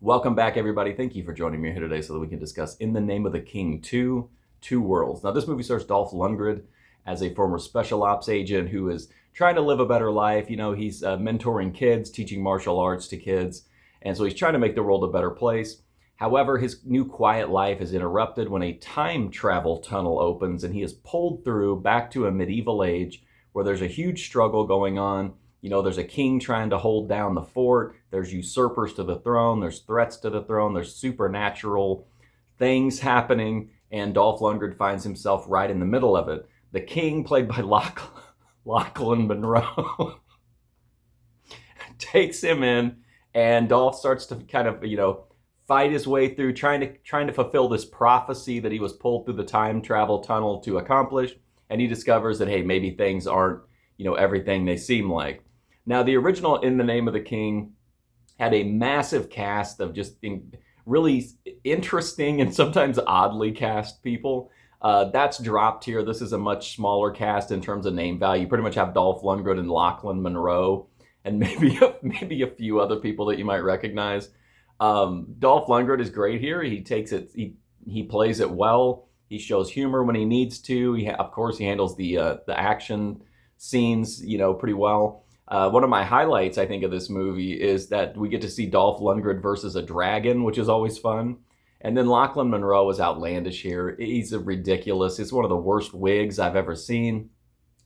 Welcome back, everybody. Thank you for joining me here today so that we can discuss In the Name of the King 2, Two Worlds. Now, this movie stars Dolph Lundgren as a former special ops agent who is trying to live a better life. You know, he's mentoring kids, teaching martial arts to kids, and so he's trying to make the world a better place. However, his new quiet life is interrupted when a time travel tunnel opens and he is pulled through back to a medieval age where there's a huge struggle going on. You know, there's a king trying to hold down the fort. There's usurpers to the throne. There's threats to the throne. There's supernatural things happening. And Dolph Lundgren finds himself right in the middle of it. The king, played by Lachlan Monroe, takes him in, and Dolph starts to kind of, fight his way through trying to fulfill this prophecy that he was pulled through the time travel tunnel to accomplish. And he discovers that, hey, maybe things aren't, everything they seem like. Now, the original In the Name of the King had a massive cast of just really interesting and sometimes oddly cast people. That's dropped here. This is a much smaller cast in terms of name value. You pretty much have Dolph Lundgren and Lachlan Monroe, and maybe a few other people that you might recognize. Dolph Lundgren is great here. He takes it. He plays it well. He shows humor when he needs to. Of course, he handles the action scenes, pretty well. One of my highlights, I think, of this movie is that we get to see Dolph Lundgren versus a dragon, which is always fun. And then Lachlan Monroe is outlandish here. He's ridiculous. It's one of the worst wigs I've ever seen.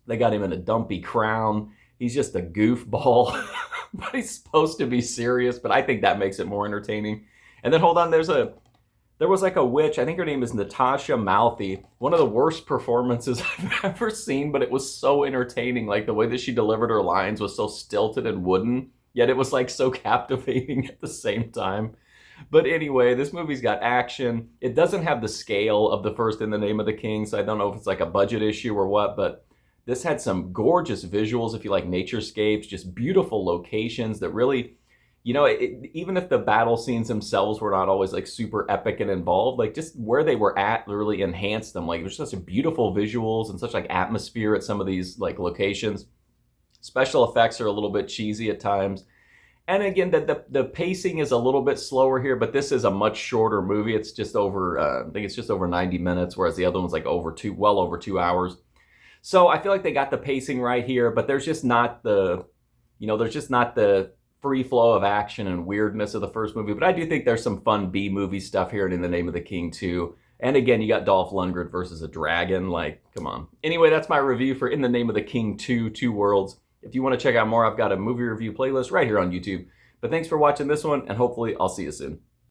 They got him in a dumpy crown. He's just a goofball, but he's supposed to be serious. But I think that makes it more entertaining. And then hold on, there was like a witch. I think her name is Natasha Malthy. One of the worst performances I've ever seen, but it was so entertaining. Like the way that she delivered her lines was so stilted and wooden, yet it was like so captivating at the same time. But anyway, this movie's got action. It doesn't have the scale of the first In the Name of the King, so I don't know if it's like a budget issue or what, but this had some gorgeous visuals if you like naturescapes, just beautiful locations that really, even if the battle scenes themselves were not always like super epic and involved, like just where they were at really enhanced them. Like there's such beautiful visuals and such like atmosphere at some of these like locations. Special effects are a little bit cheesy at times. And again, the pacing is a little bit slower here, but this is a much shorter movie. It's just over, I think it's just over 90 minutes, whereas the other one's like well over 2 hours. So I feel like they got the pacing right here, but there's just not the free flow of action and weirdness of the first movie. But I do think there's some fun B-movie stuff here in The Name of the King too. And again, you got Dolph Lundgren versus a dragon. Like, come on. Anyway, that's my review for In the Name of the King 2, Two Worlds. If you want to check out more, I've got a movie review playlist right here on YouTube. But thanks for watching this one, and hopefully I'll see you soon.